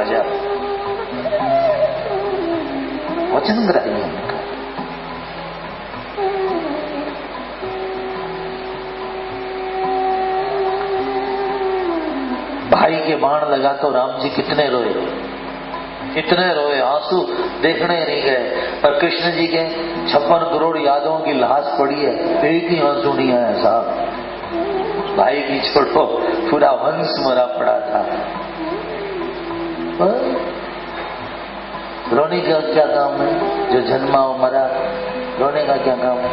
राजा वचन ग्राही उनका। भाई के बाण लगा तो राम जी कितने रोए, आंसू देखने नहीं गए। पर कृष्ण जी के 56 करोड़ यादवों की लाश पड़ी है, एक ही आंसू नहीं आया साहब। भाई की छोड़ो, पूरा वंश मरा पड़ा था। रोने का क्या काम है? जो जन्मा हो मरा, रोने का क्या काम है?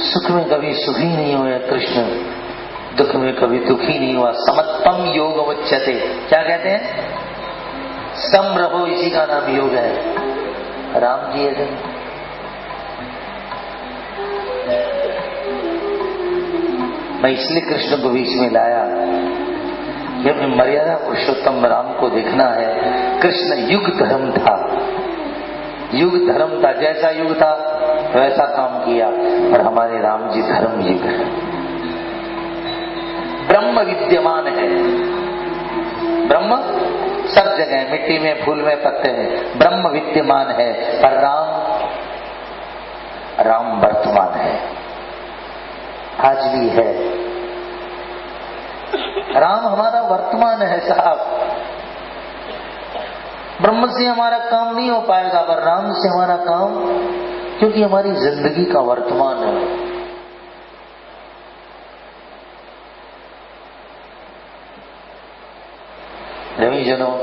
सुख में कभी सुखी नहीं हुए कृष्ण, दुख में कभी दुखी नहीं हुआ। समत्वम योग उच्यते, क्या कहते हैं? सम रहो, इसी का नाम योग है। राम जी है। मैं इसलिए कृष्ण को बीच में लाया, जब मर्यादा पुरुषोत्तम राम को देखना है। कृष्ण युग धर्म था, युग धर्म था, जैसा युग था वैसा काम किया। और हमारे राम जी धर्म युग है, ब्रह्म विद्यमान है। ब्रह्म सब जगह, मिट्टी में, फूल में, पत्ते में ब्रह्म विद्यमान है। पर राम वर्तमान है, आज भी है। राम हमारा वर्तमान है साहब। ब्रह्म से हमारा काम नहीं हो पाएगा, पर राम से हमारा काम, क्योंकि हमारी जिंदगी का वर्तमान है। रविजनों,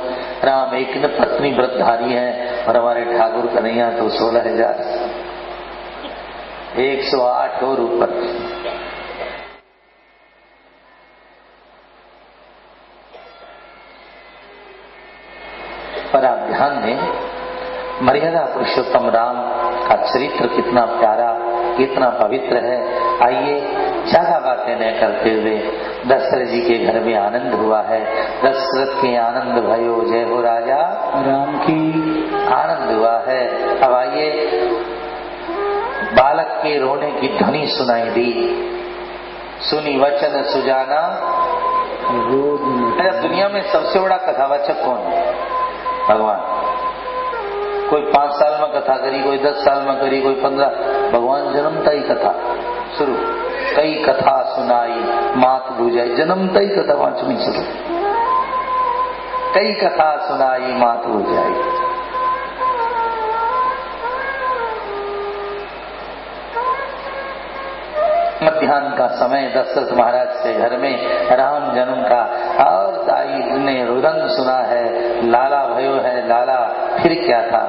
राम एक न पत्नी व्रतधारी है, और हमारे ठाकुर कन्हैया तो 16,000, 108 और ऊपर। पर आप ध्यान दें, मर्यादा पुरुषोत्तम राम का चरित्र कितना प्यारा, कितना पवित्र है। आइए ज्यादा बातें न करते हुए, दशरथ जी के घर में आनंद हुआ है। दशरथ के आनंद भयो, जय हो राजा राम की, आनंद हुआ है। अब आइए, बालक के रोने की ध्वनि सुनाई दी, सुनी वचन सुजाना। दुनिया में सबसे बड़ा कथावाचक कौन है? भगवान। कोई 5 साल में कथा करी, कोई 10 साल में करी, कोई 15। भगवान जन्मता ही कथा शुरू, कई कथा सुनाई मात बुझाई। जन्मता ही कथा वाचनी शुरू, कई कथा सुनाई मात बुझाई। मध्याह्न का समय, दशरथ महाराज के घर में राम जन्म का, और दाई ने रुदन सुना है, लाला भयो है, लाला। फिर क्या था?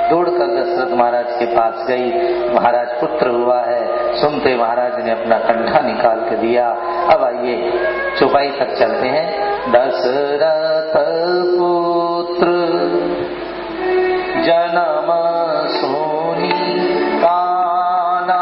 दौड़कर दशरथ महाराज के पास गई, महाराज पुत्र हुआ है। सुनते महाराज ने अपना कंठा निकाल के दिया। अब आइए चौपाई तक चलते हैं। दशरथ पुत्र जन्म सोनी काना,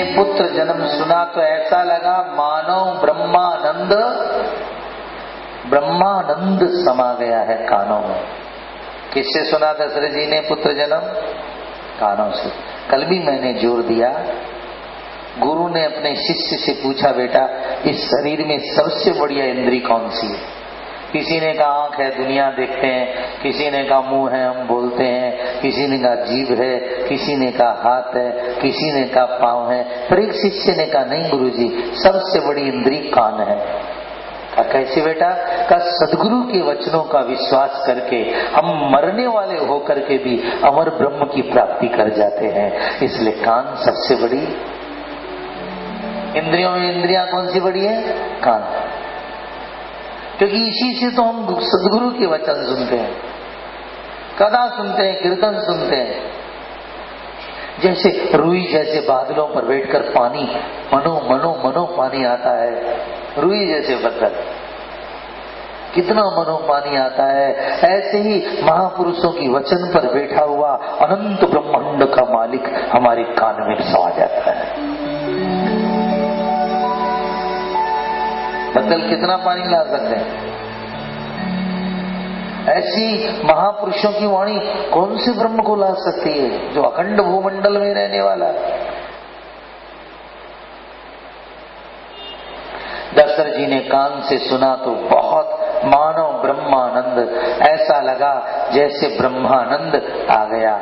पुत्र जन्म सुना तो ऐसा लगा मानो ब्रह्मानंद समा गया है कानों में। किससे सुना दशरथ जी ने पुत्र जन्म? कानों से। कल भी मैंने जोर दिया, गुरु ने अपने शिष्य से पूछा, बेटा इस शरीर में सबसे बढ़िया इंद्री कौन सी है? किसी ने कहा आंख है, दुनिया देखते हैं। किसी ने कहा मुंह है, हम बोलते हैं। किसी ने कहा जीभ है, किसी ने कहा हाथ है, किसी ने कहा पांव है। पर एक शिष्य ने कहा नहीं गुरुजी, सबसे बड़ी इंद्री कान है। कहा कैसे बेटा? कहा सदगुरु के वचनों का विश्वास करके हम मरने वाले होकर के भी अमर ब्रह्म की प्राप्ति कर जाते हैं। इसलिए कान सबसे बड़ी इंद्रियों में इंद्रियां कौन सी बड़ी है? कान। क्योंकि इसी से तो हम सदगुरु के वचन सुनते हैं, कथा सुनते हैं, कीर्तन सुनते हैं। जैसे रुई जैसे बादलों पर बैठकर पानी, मनो मनो मनो पानी आता है, रुई जैसे बदल। कितना मनोपानी आता है। ऐसे ही महापुरुषों की वचन पर बैठा हुआ अनंत ब्रह्मांड का मालिक हमारे कान में समा जाता है। बदल कितना पानी ला सकते हैं। ऐसी महापुरुषों की वाणी कौन से ब्रह्म को ला सकती है जो अखंड भूमंडल में रहने वाला है। दशरथ जी ने कान से सुना तो बहुत मानो ब्रह्मानंद, ऐसा लगा जैसे ब्रह्मानंद आ गया।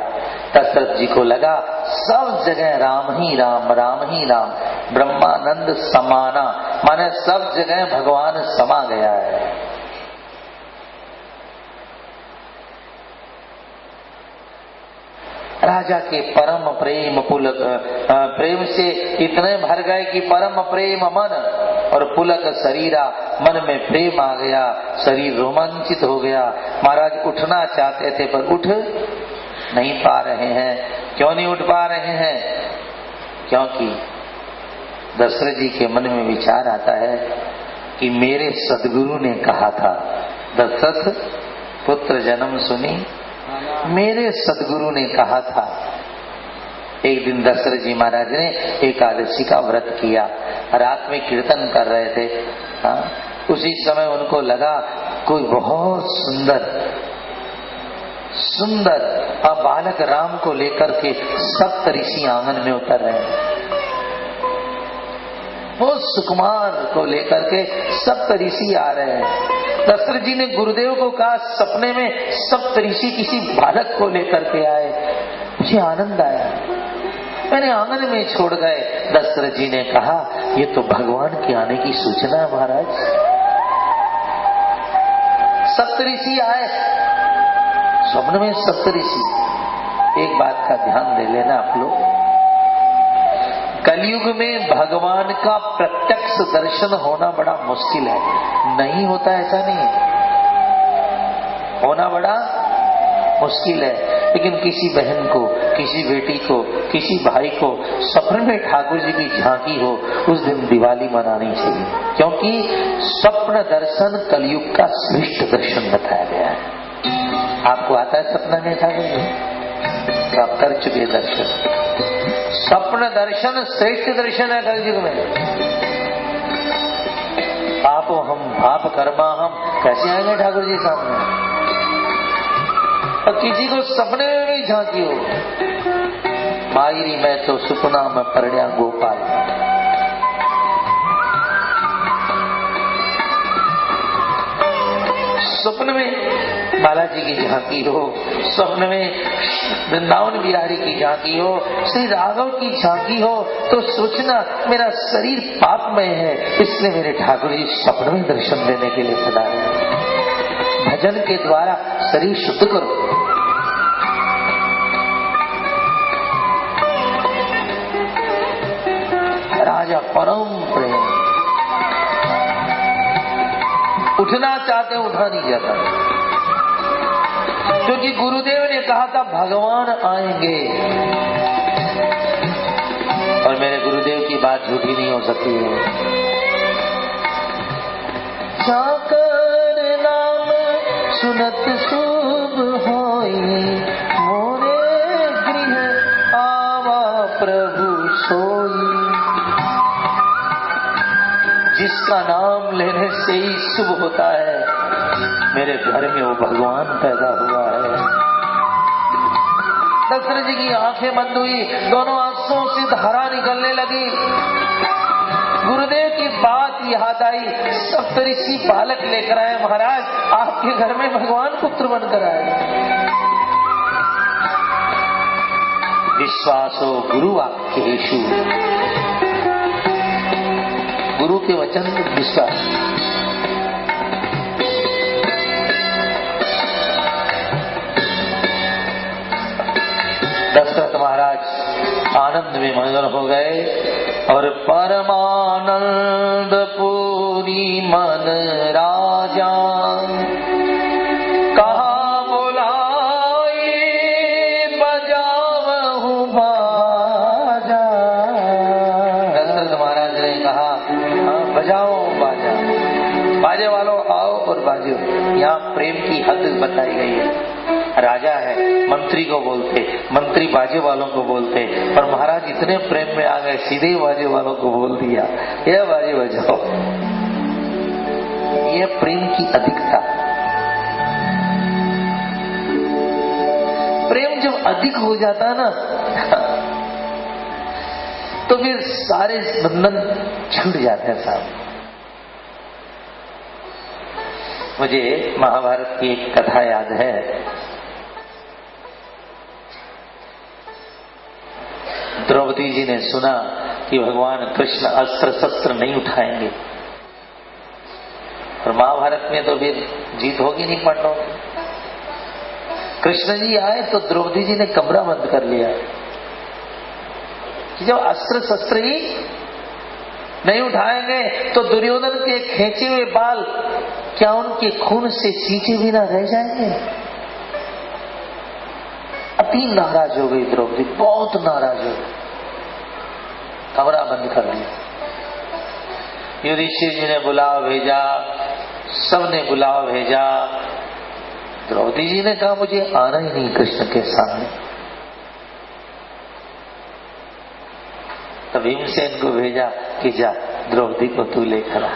दशरथ जी को लगा सब जगह राम ही राम, राम ही राम, ब्रह्मानंद समाना, माने सब जगह भगवान समा गया है। राजा के परम प्रेम पुलक प्रेम से इतने भर गए कि परम प्रेम मन और पुलक शरीरा, मन में प्रेम आ गया, शरीर रोमांचित हो गया। महाराज उठना चाहते थे पर उठ नहीं पा रहे हैं। क्यों नहीं उठ पा रहे हैं? क्योंकि दशरथ जी के मन में विचार आता है कि मेरे सदगुरु ने कहा था, दशरथ पुत्र जन्म सुनी, मेरे सदगुरु ने कहा था। एक दिन दशरथ जी महाराज ने एकादशी का व्रत किया, रात में कीर्तन कर रहे थे। उसी समय उनको लगा कोई बहुत सुंदर सुंदर बालक राम को लेकर के सप्त ऋषि आंगन में उतर रहे हैं। वो सुकुमार को लेकर के सप्त ऋषि आ रहे हैं। दशरथ जी ने गुरुदेव को कहा सपने में सप्त ऋषि किसी बालक को लेकर के आए। मुझे आनंद आया, मैंने आंगन में छोड़ गए। दशरथ जी ने कहा ये तो भगवान के आने की सूचना है महाराज। सप्त ऋषि आए, स्वप्न में सप्त ऋषि। एक बात का ध्यान दे लेना आप लोग, कलयुग में भगवान का प्रत्यक्ष दर्शन होना बड़ा मुश्किल है। नहीं होता ऐसा नहीं, होना बड़ा मुश्किल है। लेकिन किसी बहन को, किसी बेटी को, किसी भाई को सपने में ठाकुर जी की झांकी हो, उस दिन दिवाली मनानी चाहिए, क्योंकि स्वप्न दर्शन कलयुग का श्रेष्ठ दर्शन बताया गया है। आपको आता है सपना में ठाकुर जी? तो आप कर चुके दर्शन। स्वप्न दर्शन श्रेष्ठ दर्शन है कलयुग में। पापो हम पाप कर्मा हम कैसे आएंगे ठाकुर जी सामने? और किसी को सपने में भी झांकी हो, मायरी मैं तो सुपना में परण्या गोपाल। स्वप्न में बालाजी की झांकी हो, स्वप्न में वृंदावन बिहारी की झांकी हो, श्री राघव की झांकी हो, तो सोचना मेरा शरीर पापमय है, इसलिए मेरे ठाकुर जी स्वप्न में दर्शन देने के लिए पधारे हैं। भजन के द्वारा शरीर शुद्ध करो। राजा परम प्रेम, उठना चाहते उठा नहीं जाता, क्योंकि गुरुदेव ने कहा था भगवान आएंगे, और मेरे गुरुदेव की बात झूठी नहीं हो सकती है। जाकर नाम सुनत शुभ होई, मोरे गृह आवा प्रभु सोई। जिसका नाम लेने से ही शुभ होता है, मेरे घर में वो भगवान पैदा हुआ है। दशरथ जी की आंखें बंद हुई, दोनों आंखों से धारा निकलने लगी। गुरुदेव की बात याद आई, सप्तऋषि बालक लेकर आए महाराज, आपके घर में भगवान पुत्र बनकर आए। विश्वासो गुरु वाक्येषु, गुरु के वचन में विश्वास। दशरथ महाराज आनंद में मगन हो गए और परमानंद पूरी मन राजा, कहा बुलाए बजावहु बाजा। दशरथ महाराज ने कहा बजाओ बाजा, बाजे वालों आओ और बाजे। यहाँ प्रेम की हद बताई गई है। राजा है, मंत्री को बोलते, मंत्री बाजे वालों को बोलते, और महाराज इतने प्रेम में आ गए, सीधे बाजे वालों को बोल दिया, यह बाजे बजाओ। यह प्रेम की अधिकता। प्रेम जब अधिक हो जाता ना तो फिर सारे बंधन छूट जाते हैं साहब। मुझे महाभारत की एक कथा याद है। द्रौपदी जी ने सुना कि भगवान कृष्ण अस्त्र शस्त्र नहीं उठाएंगे, और महाभारत में तो फिर जीत होगी नहीं पांडवों की। कृष्ण जी आए तो द्रौपदी जी ने कमरा बंद कर लिया कि जब अस्त्र शस्त्र ही नहीं उठाएंगे तो दुर्योधन के खींचे हुए बाल क्या उनके खून से सींचे भी ना रह जाएंगे। अति नाराज हो गई द्रौपदी, बहुत नाराज हो गई, कमरा बंद कर लिया। युधिष्ठिर जी ने बुलाव भेजा, सबने बुलाव भेजा। द्रौपदी जी ने कहा मुझे आना ही नहीं कृष्ण के सामने। तब भीमसेन को भेजा कि जा द्रौपदी को तू लेकर आ।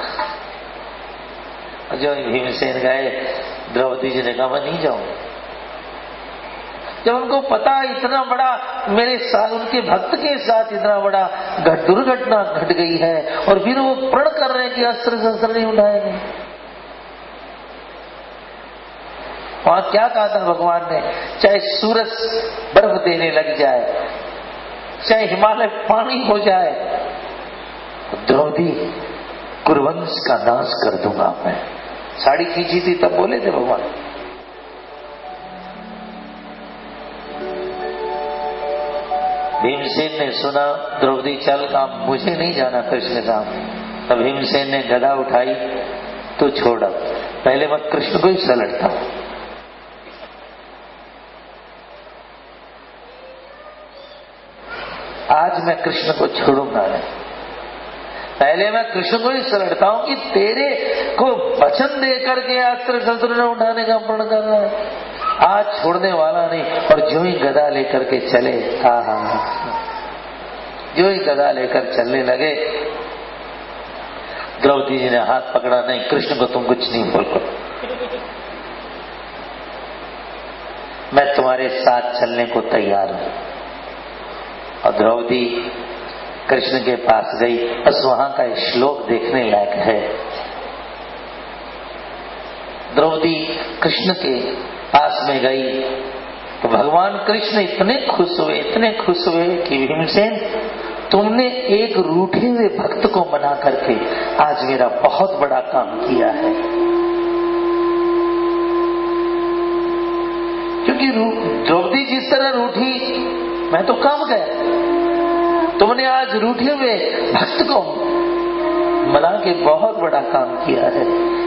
जो भीमसेन गए, द्रौपदी जी ने कहा मैं नहीं जाऊंगा। जब उनको पता इतना बड़ा मेरे साथ, उनके भक्त के साथ इतना बड़ा दुर्घटना घट गई है, और फिर वो प्रण कर रहे हैं कि अस्त्र शस्त्र नहीं उठाएंगे। वहां क्या कहा था भगवान ने, चाहे सूरज बर्फ देने लग जाए, चाहे हिमालय पानी हो जाए, द्रौपदी कुरुवंश का नाश कर दूंगा मैं। साड़ी खींची थी तब बोले थे भगवान। भीमसेन ने सुना द्रौपदी चल काम, मुझे नहीं जाना कृष्ण काम। तब भीमसेन ने गदा उठाई, तो छोड़ा, पहले मैं कृष्ण को ही सलटता हूं। आज मैं कृष्ण को छोड़ूंगा नहीं, पहले मैं कृष्ण को ही सलटता हूं कि तेरे को वचन दे करके अस्त्र शस्त्र न उठाने का प्रण कर रहा है, आज छोड़ने वाला नहीं। और जो ही गदा लेकर के चले, जो ही गदा लेकर चलने लगे, द्रौपदी जी ने हाथ पकड़ा, नहीं कृष्ण को तुम कुछ नहीं बोलो, मैं तुम्हारे साथ चलने को तैयार हूं। और द्रौपदी कृष्ण के पास गई। बस वहां का एक श्लोक देखने लायक है। द्रौपदी कृष्ण के पास में गई तो भगवान कृष्ण इतने खुश हुए, इतने खुश हुए कि भीमसेन तुमने एक रूठे हुए भक्त को मना करके आज मेरा बहुत बड़ा काम किया है। क्योंकि द्रौपदी जिस तरह रूठी, मैं तो काम गया, तुमने आज रूठे हुए भक्त को मना के बहुत बड़ा काम किया है,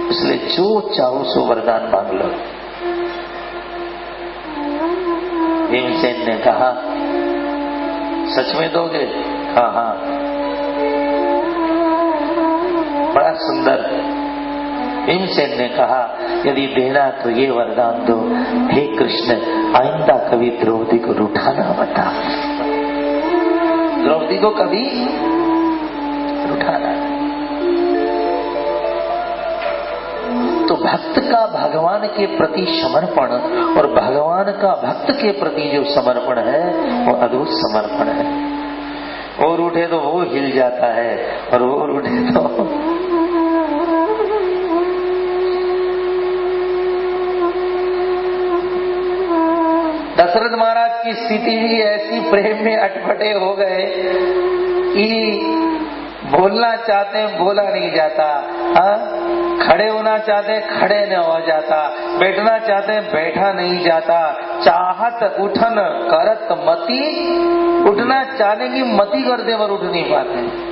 इसलिए जो चाहो सो वरदान मांग लो। भीमसेन ने कहा सच में दोगे? हाँ हाँ। बड़ा सुंदर। भीमसेन ने कहा यदि देना तो ये वरदान दो, हे कृष्ण आइंदा कभी द्रौपदी को रूठाना मत, द्रौपदी को कभी रूठाना। तो भक्त का भगवान के प्रति समर्पण और भगवान का भक्त के प्रति जो समर्पण है वो अद्भुत समर्पण है। और उठे तो वो हिल जाता है, और वो उठे तो दशरथ महाराज की स्थिति भी ऐसी, प्रेम में अटपटे हो गए कि बोलना चाहते हैं बोला नहीं जाता, खड़े होना चाहते हैं खड़े नहीं हो जाता, बैठना चाहते हैं बैठा नहीं जाता, चाहत उठन करत मति, उठना चाहने की मति करते पर उठ नहीं पाते।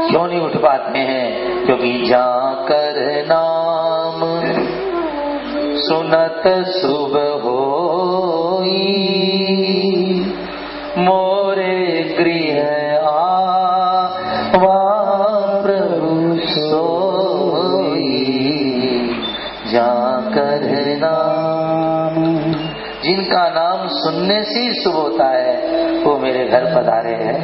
क्यों नहीं उठ पाते हैं? क्योंकि जाकर नाम सुनत शुभ होई, मोरे गृह आवा जिनका नाम सुनने से ही शुभ होता है वो मेरे घर पधारे हैं।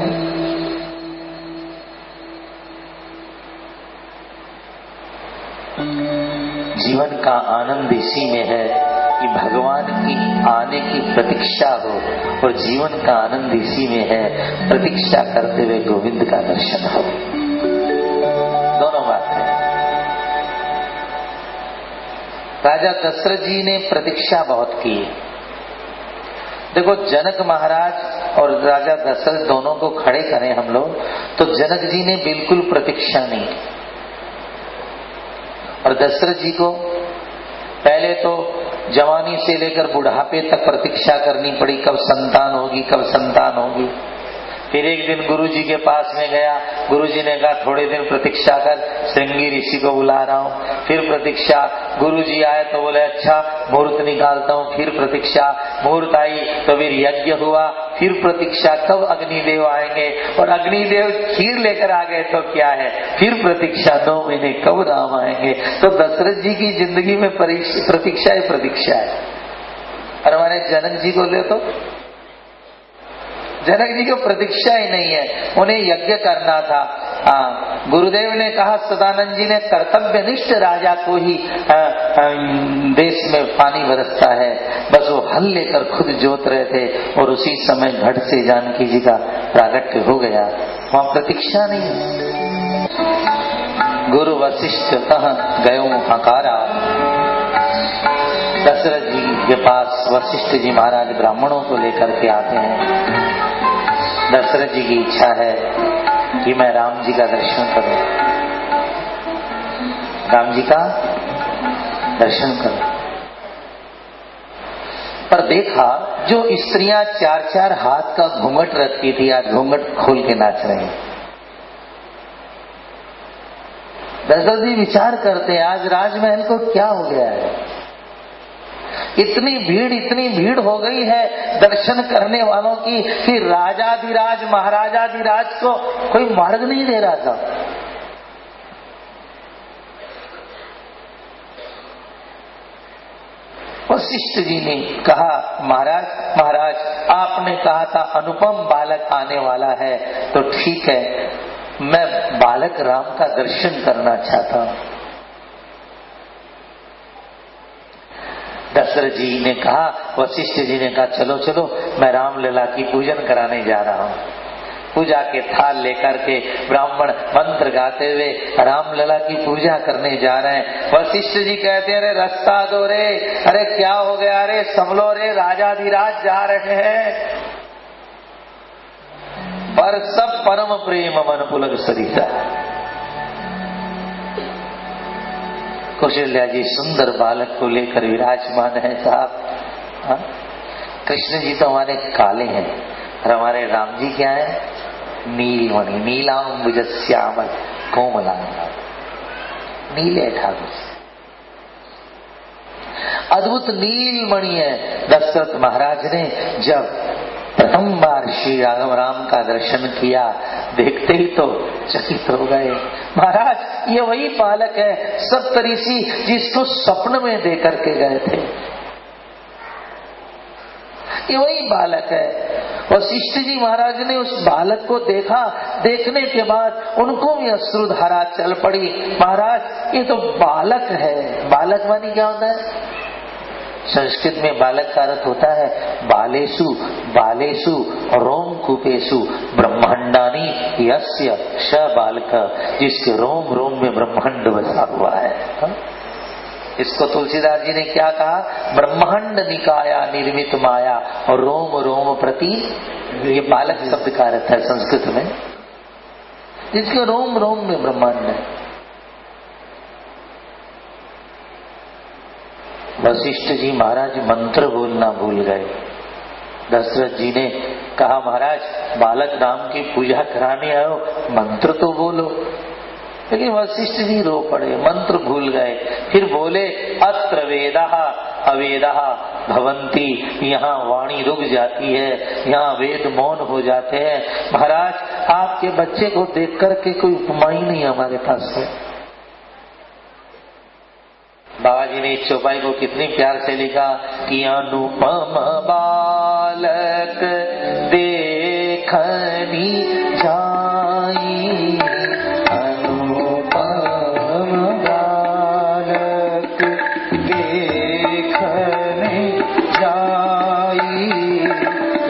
जीवन का आनंद इसी में है कि भगवान की आने की प्रतीक्षा हो, और जीवन का आनंद इसी में है प्रतीक्षा करते हुए गोविंद का दर्शन हो। दोनों बातें। राजा दशरथ जी ने प्रतीक्षा बहुत की। देखो, जनक महाराज और राजा दशरथ दोनों को खड़े करें हम लोग, तो जनक जी ने बिल्कुल प्रतीक्षा नहीं की, और दशरथ जी को पहले तो जवानी से लेकर बुढ़ापे तक प्रतीक्षा करनी पड़ी, कब संतान होगी, कब संतान होगी। फिर एक दिन गुरु जी के पास में गया, गुरु जी ने कहा थोड़े दिन प्रतीक्षा कर, श्रृंगी ऋषि को बुला रहा हूँ। फिर प्रतीक्षा, गुरु जी आए तो बोले अच्छा मुहूर्त निकालता हूँ। फिर प्रतीक्षा, मुहूर्त आई तो फिर यज्ञ हुआ। फिर प्रतीक्षा, कब अग्निदेव आएंगे, और अग्निदेव खीर लेकर आ गए तो क्या है। फिर प्रतीक्षा, 2 महीने कब राम आएंगे। तो दशरथ जी की जिंदगी में प्रतीक्षा ही प्रतीक्षा है। और हमारे जनक जी को ले तो जनक जी को प्रतीक्षा ही नहीं है, उन्हें यज्ञ करना था। गुरुदेव ने कहा, सदानंद जी ने, कर्तव्यनिष्ठ राजा को ही देश में पानी बरसता है। बस वो हल लेकर खुद जोत रहे थे, और उसी समय घट से जानकी जी का प्रागट्य हो गया। वहां प्रतीक्षा नहीं। गुरु वशिष्ठ कह गयो हकारा। दशरथ जी के पास वशिष्ठ जी महाराज ब्राह्मणों को लेकर के आते हैं। दशरथ जी की इच्छा है कि मैं राम जी का दर्शन करूं, राम जी का दर्शन करूं। पर देखा जो स्त्रियां 4-4 हाथ का घूंघट रखती थी, आज घूंघट खोल के नाच रही। दशरथ जी विचार करते हैं, आज राजमहल को क्या हो गया है। इतनी भीड़ हो गई है दर्शन करने वालों की कि राजाधिराज महाराजाधिराज को कोई मार्ग नहीं दे रहा था। वशिष्ठ जी ने कहा, महाराज आपने कहा था अनुपम बालक आने वाला है, तो ठीक है, मैं बालक राम का दर्शन करना चाहता हूं। दशरथ जी ने कहा, वशिष्ठ जी ने कहा चलो चलो, मैं रामलला की पूजन कराने जा रहा हूँ। पूजा के थाल लेकर के ब्राह्मण मंत्र गाते हुए रामलला की पूजा करने जा रहे हैं। वशिष्ठ जी कहते हैं, अरे रास्ता दो रे, अरे क्या हो गया, अरे संभलो रे, राजाधिराज जा रहे हैं। पर सब परम प्रेम मन पुलक सरिता। कौशल्या जी सुंदर बालक को लेकर विराजमान है साहब। कृष्ण जी तो हमारे काले हैं, और हमारे राम जी क्या है, नीलमणि, नीलांबुज श्यामल कोमलांग, नीले ठाकुर, अद्भुत नीलमणि है। दशरथ महाराज ने जब प्रथम बार श्री राम का दर्शन किया, देखते ही तो चकित हो गए। महाराज ये वही बालक है सप्तऋषि जिसको स्वप्न में दे करके गए थे, ये वही बालक है। वशिष्ठ जी महाराज ने उस बालक को देखा, देखने के बाद उनको भी अश्रुधारा चल पड़ी। महाराज ये तो बालक है। बालक मानी क्या होता है, संस्कृत में बालक का अर्थ होता है बालेषु बालेषु रोमकूपेषु ब्रह्मांडानी यस्य स बालक, जिसके रोम रोम में ब्रह्मांड बसा हुआ है। इसको तुलसीदास जी ने क्या कहा, ब्रह्मांड निकाया निर्मित माया और रोम रोम प्रति, ये बालक शब्द का अर्थ है संस्कृत में, जिसके रोम रोम में ब्रह्मांड है। वशिष्ठ जी महाराज मंत्र बोलना भूल गए। दशरथ जी ने कहा, महाराज बालक राम की पूजा कराने आयो, मंत्र तो बोलो। लेकिन वशिष्ठ जी रो पड़े, मंत्र भूल गए। फिर बोले, अत्र वेदः अवेदः भवन्ति, यहाँ वाणी रुक जाती है, यहाँ वेद मौन हो जाते हैं। महाराज आपके बच्चे को देख करके कोई उपमा ही नहीं हमारे पास है। बाबा जी ने इस चौपाई को कितनी प्यार से लिखा कि अनुपम बालक देखनी जाई, अनुपम बालक देखने जाई,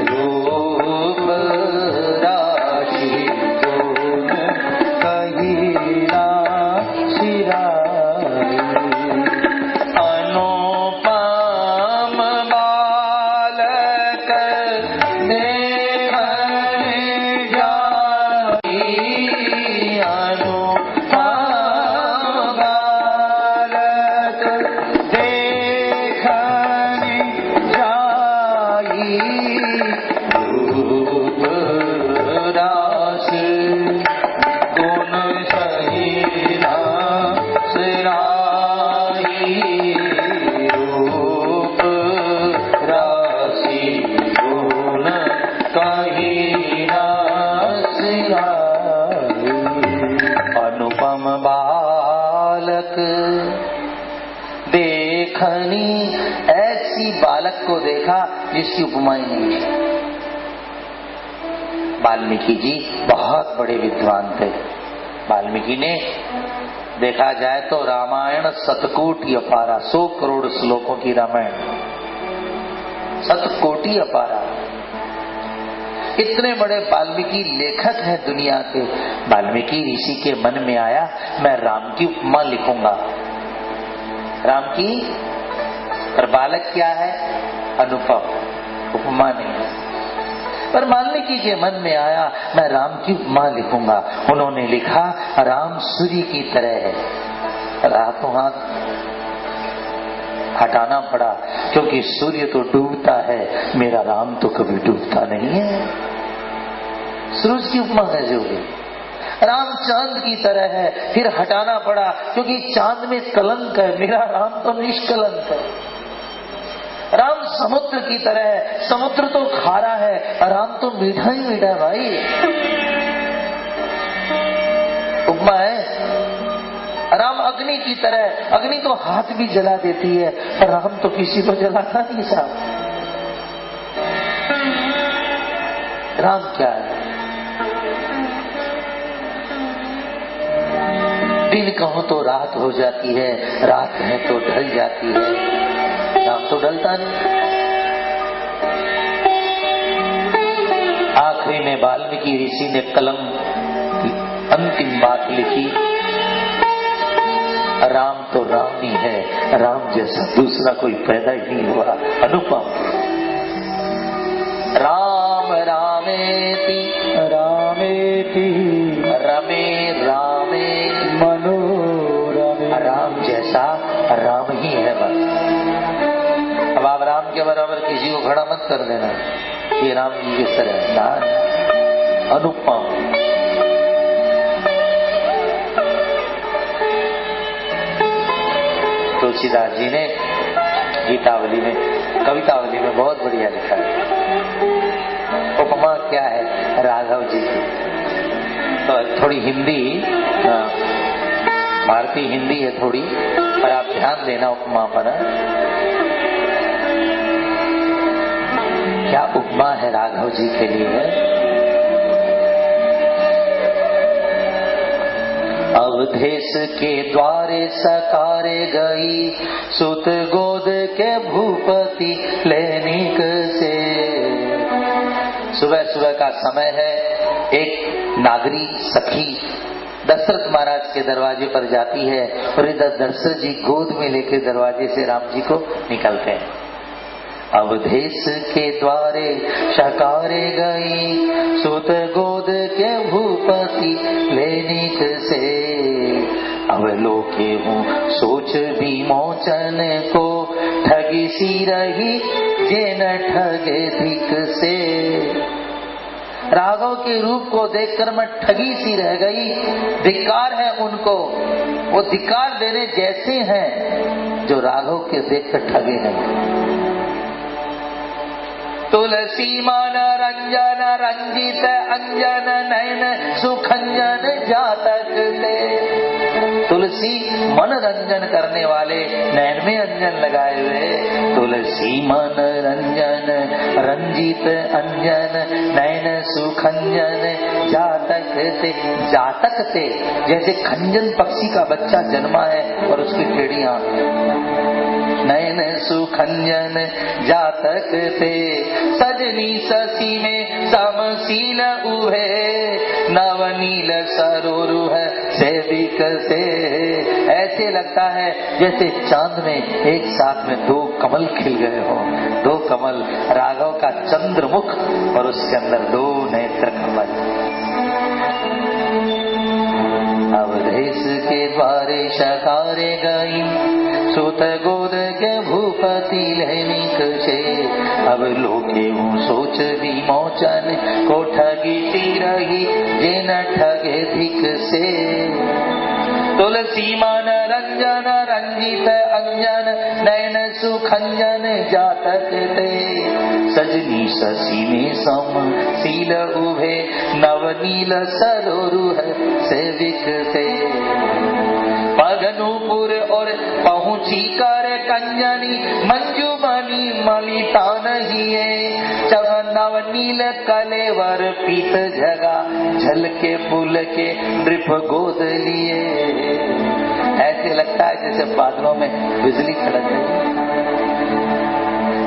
रूप राशि गुण कही ना सिराई, अनुपम बालक देखने जाई, अनुपम बालक देखने जाई, रूप राशि गुण सही ना सिराई, रूप राशि गुण कही ना सिराई, अनुपम बालक देखनी, ऐसी बालक को देखा जिसकी उपमाई नहीं है। वाल्मीकि जी बहुत बड़े विद्वान थे। वाल्मीकि ने देखा जाए तो रामायण शतकोटि अपारा, 100 करोड़ श्लोकों की रामायण, शतकोटि अपारा। इतने बड़े वाल्मीकि लेखक हैं दुनिया के। वाल्मीकि ऋषि के मन में आया मैं राम की उपमा लिखूंगा। राम की, पर बालक क्या है? अनुपम, उपमा नहीं। पर वाल्मीकि के मन में आया मैं राम की उपमा लिखूंगा। उन्होंने लिखा राम सूर्य की तरह है। रातों हाथ हटाना पड़ा क्योंकि सूर्य तो डूबता है, मेरा राम तो कभी डूबता नहीं है। सूरज की उपमा कैसे होगी? राम चांद की तरह है, फिर हटाना पड़ा क्योंकि चांद में कलंक है, मेरा राम तो निष्कलंक है। राम समुद्र की तरह है, समुद्र तो खारा है, राम तो मीठा ही मीठा है भाई। उपमा है। राम अग्नि की तरह, अग्नि तो हाथ भी जला देती है, पर राम तो किसी को जलाता नहीं साहब। राम क्या है? दिन कहो तो रात हो जाती है, रात है तो ढल जाती है। राम तो ढलता नहीं। आखिरी में वाल्मीकि ऋषि ने कलम की अंतिम बात लिखी, राम तो राम ही है, राम जैसा दूसरा कोई पैदा ही नहीं हुआ। अनुपम। राम रामेति रामेति रमे रामे मनोरमे, राम जैसा राम ही है बस। अब आप राम के बराबर किसी को खड़ा मत कर देना, ये राम जी के सर है ना। अनुपम। तुलसीदास जी ने गीतावली में, कवितावली में बहुत बढ़िया लिखा है। उपमा क्या है? राघव जी की। तो थोड़ी हिंदी, भारतीय हिंदी है थोड़ी, पर आप ध्यान देना उपमा पर। क्या उपमा है राघव जी के लिए? अवधेश के द्वारे सकारे गई, सुत गोद के भूपति लेनिक से। सुबह सुबह का समय है, एक नागरी सखी दशरथ महाराज के दरवाजे पर जाती है और इधर दशरथ जी गोद में लेके दरवाजे से राम जी को निकलते हैं। अवधेश के द्वारे सकारे गई, सुत गोद के भूपति लेनिक से। अवलोके हूँ सोच विमोचन को, ठगी सी रही जे न ठगे धिक से। राघव के रूप को देखकर मैं ठगी सी रह गई, धिक्कार है उनको, वो धिक्कार देने जैसे हैं जो राघव के देखकर ठगे नहीं। तुलसी मन रंजन रंजित अंजन नयन सुखंजन जातक दे। तुलसी मनोरंजन करने वाले, नैन में अंजन लगाए हुए, तुलसी मनोरंजन रंजित अंजन नैन सुखंजन जातक ते। जातक ते जैसे खंजन पक्षी का बच्चा जन्मा है और उसकी टेढ़ी आंख, नयन सुखंजन जातक ते। सजनी ससी में समशील उभे, नवनील सरोरु है सेविक से। ऐसे लगता है जैसे चांद में एक साथ में दो कमल खिल गए हो, दो कमल, राघव का चंद्रमुख और उसके अंदर दो नेत्र कमल। अवधेश के द्वारे शकारे गई, सुत गोद के भूपति लहनिक से। अब लोके सोच विमोचन को ठगी सी रही, जे न ठगे धिक से। तुलसी मन रंजन रंजित अंजन नयन सुखंजन जातक ते। सजनी शशि में सम शील उभे, नवनील सरोरु है सेविक से। पगनूपुर और पहुंची कर कंजनी, मंजुमनी मलिता नहीं है। जब नवनील कलेवर पीत जगा, झलके फूल के नृप गोद लिए। ऐसे लगता है जैसे बादलों में बिजली कड़क गई।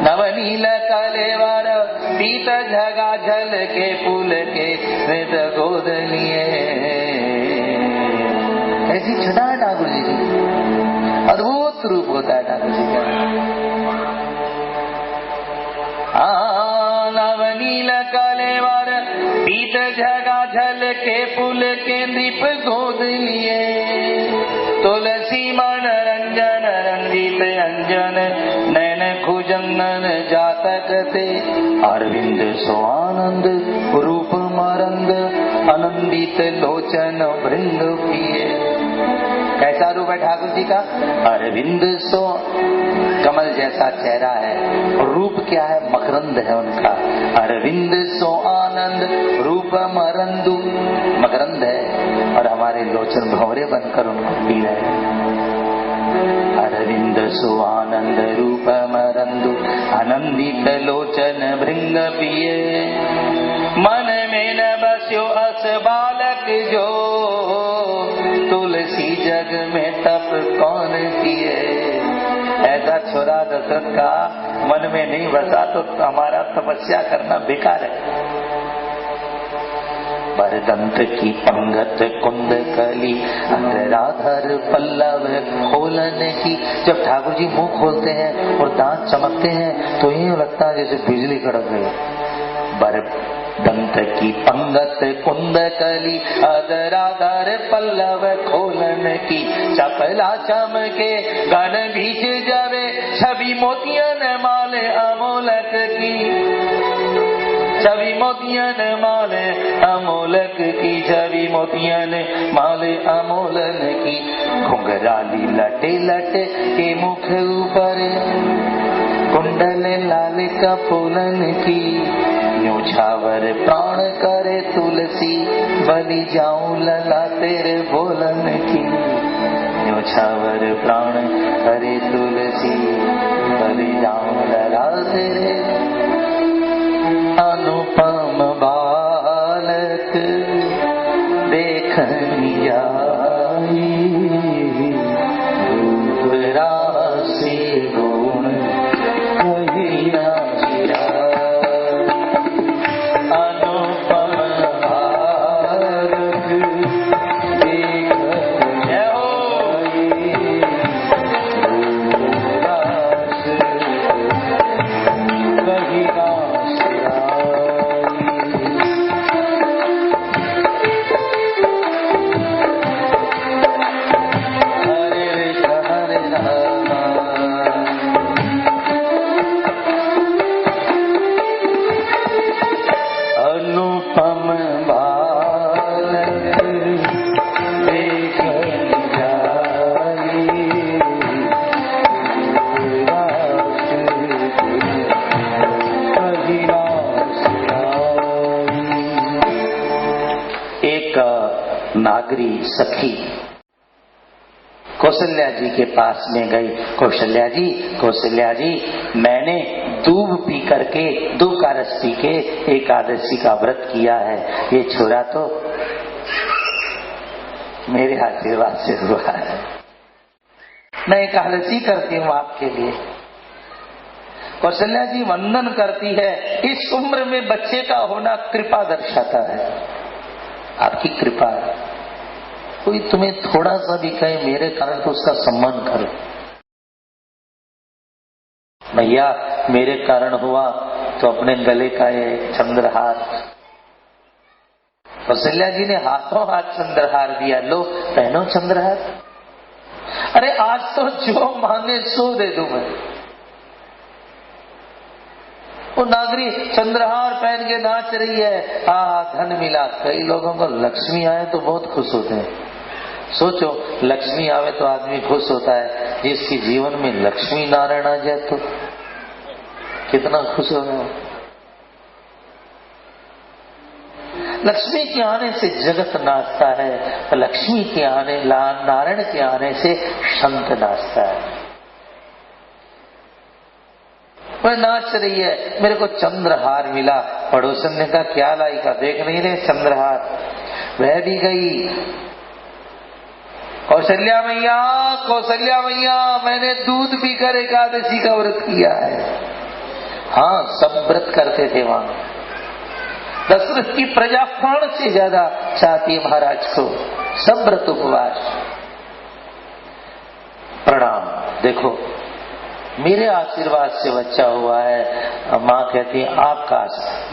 नवनील कलेवर पीत जगा, झलके फूल के नृप गोद लिए। ऐसी छटा है ठाकुर जी की, अद्भुत रूप होता है ठाकुर जी का। नवनील कलेवर पीत झगा, झल के फूल के नृप गोद लिए। तुलसी मन रंजन रंजित अंजन नैन खुजंगन जातक ते। अरविंद सो आनंद रूप मरंद, आनंदित लोचन भृंग पिए। कैसा रूप है ठाकुर जी का? अरविंद सो, कमल जैसा चेहरा है, और रूप क्या है? मकरंद है उनका। अरविंद सो आनंद रूप मरंदु, मकरंद है, और हमारे लोचन भंवरे बनकर उनको पी रहे। अरविंद सो आनंद रूप मरंदु, आनंदित लोचन भृंग पिए। मन में न बस्यो अस बालक जो, तुलसी जग में तप कौन किए। ऐसा छोरा दशरथ का मन में नहीं बसा तो हमारा तपस्या करना बेकार है। बरदंत की पंगत कुंद कली, अंतराधर पल्लव खोलन की। जब ठाकुर जी मुंह खोलते हैं और दांत चमकते हैं तो यूं लगता है जैसे बिजली कड़क गई। बरदंत की पंगत कुंद कली, अधराधर पल्लव खोलन की। चपला चमके गण बीच जावे, छवि मोतियन माले अमोलक की। छवि मोतियन माले अमोलक की, छवि मोतियन माले अमोलन की। घुंघराली लटे लटे के मुख ऊपर, कुंडल लाल कपोलन की। न्योछावर प्राण करे तुलसी, बलि जाऊं लला तेरे बोलन की। न्योछावर प्राण करे तुलसी, बलि जाऊं लला तेरे। अनुपम बालक देखनी आई, रूप राशि गुण कही ना जिया। अनुपम बालक देखनी आई, रूप राशि कही ना। नागरी सखी कौशल्या जी के पास में गई। कौशल्या जी, मैंने दूब पी करके, दूब का रस पी के एकादशी का व्रत किया है। ये छोरा तो मेरे आशीर्वाद से हुआ है। मैं एकादशी करती हूँ आपके लिए। कौशल्या जी वंदन करती है। इस उम्र में बच्चे का होना कृपा दर्शाता है, आपकी कृपा है। कोई तुम्हें थोड़ा सा भी कहे मेरे कारण तो उसका सम्मान करो। भैया मेरे कारण हुआ तो अपने गले का ये चंद्रहार, कौशल्या जी ने हाथों हाथ चंद्रहार दिया, लो पहनो चंद्रहार। अरे आज तो जो मांगे सो दे दूं मैं। वो नागरी चंद्रहार पहन के नाच रही है, धन मिला। कई लोगों को लक्ष्मी आए तो बहुत खुश होते हैं। सोचो लक्ष्मी आवे तो आदमी खुश होता है, जिसकी जीवन में लक्ष्मी नारायण आ जाए तो कितना खुश होगा। लक्ष्मी के आने से जगत नाचता है, लक्ष्मी के आने, नारायण के आने से संत नाचता है। वह नाच रही है, मेरे को चंद्रहार मिला। पड़ोसन ने कहा क्या लाई का, देख नहीं रहे चंद्रहार। वह भी गई। कौशल्या मैया, मैंने दूध पीकर एकादशी का व्रत किया है। हाँ, सब व्रत करते थे वहां। दशरथ की प्रजा प्राण से ज्यादा चाहती है महाराज को, सब व्रत उपवास। प्रणाम। देखो मेरे आशीर्वाद से बच्चा हुआ है। माँ कहती है आपका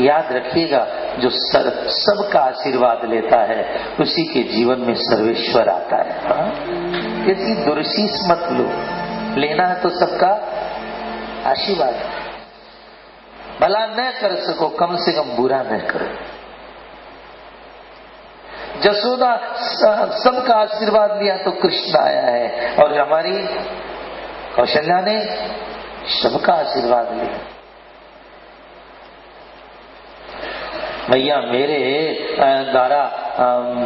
याद रखिएगा, जो सबका आशीर्वाद लेता है उसी के जीवन में सर्वेश्वर आता है। इसकी दुर्शीस मत लो, लेना है तो सबका आशीर्वाद। भला न कर सको कम से कम बुरा न करो। जसोदा सबका आशीर्वाद लिया तो कृष्ण आया है, और हमारी कौशल्या ने सबका आशीर्वाद लिया। भैया मेरे द्वारा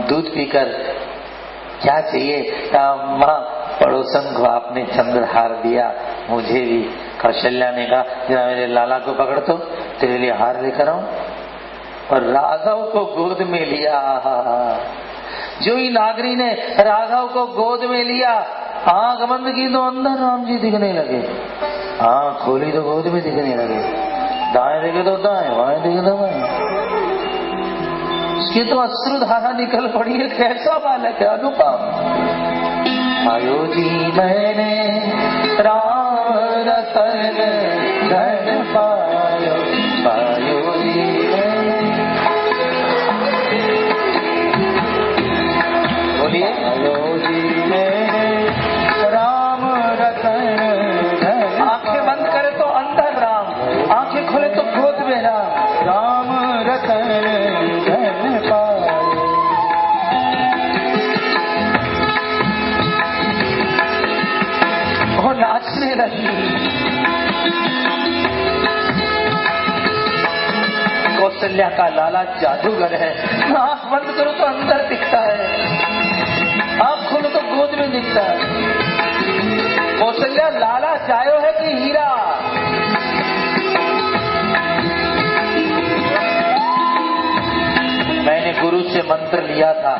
दूध पीकर क्या चाहिए, माँ पड़ोसन को आपने चंद्रहार दिया, मुझे भी। कौशल्या ने कहा जरा मेरे लाला को पकड़ तो तेरे लिए हार लेकर आऊं। और राघव को गोद में लिया। जो ही नागरी ने राघव को गोद में लिया, आंख बंद की तो अंदर राम जी दिखने लगे, आंख खोली तो गोद में दिखने लगे, दाएं देखे तो दाएं, बाएं देखे तो बाएं। उसकी तो अश्रुधारा निकल पड़ी है। कैसा बालक है, अनुपम। आयो जी मैंने राम रतन धन पायो, आयो जी बोलिए, आयो जी मैंने राम रतन धन। आंखें बंद करे तो अंदर राम, आंखें खोले तो गोद में राम। राम रतन धन पायो। वो नाचने लगी। कौशल्या का लाला जादूगर है। आंख बंद करो तो अंदर दिखता है, आंख खोलो तो गोद में दिखता है। कौशल्या लाला चायो है कि हीरा। मैंने गुरु से मंत्र लिया था,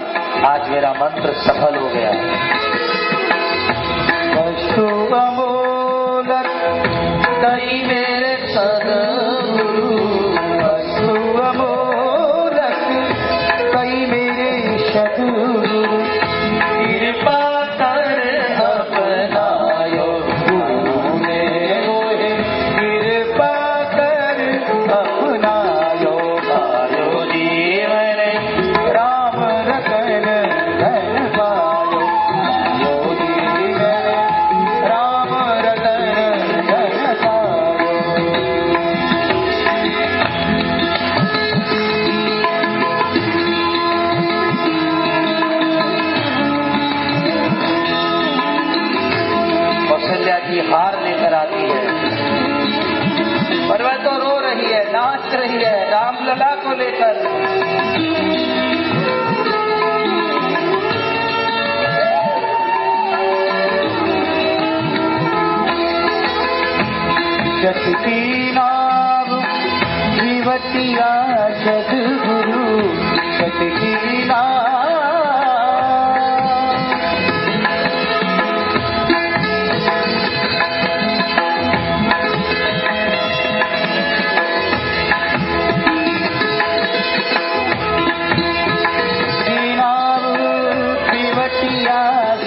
आज मेरा मंत्र सफल हो गया। वस्तु अमोलक कई मेरे सद्गुरु, वस्तु अमोलक कई मेरे सद्गुरु। कृपा कर अपनायो तूने मोहे, कृपा कर अपनायो। आयो जी मैंने राम रतन धन पायो, आयो जी मैंने राम रतन धन पायो। कौशल्या जी हार लेकर आती है, पर वह तो रो रही है, नाच रही है रामलला को लेकर। जस की नाव जीवतिया सद्गुरु सत की नाव।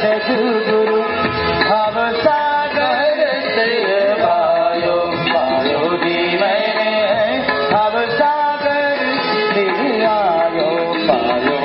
सद्गुरु भव सागर से पायो पायो जी मैंने भव सागर से आयो पायो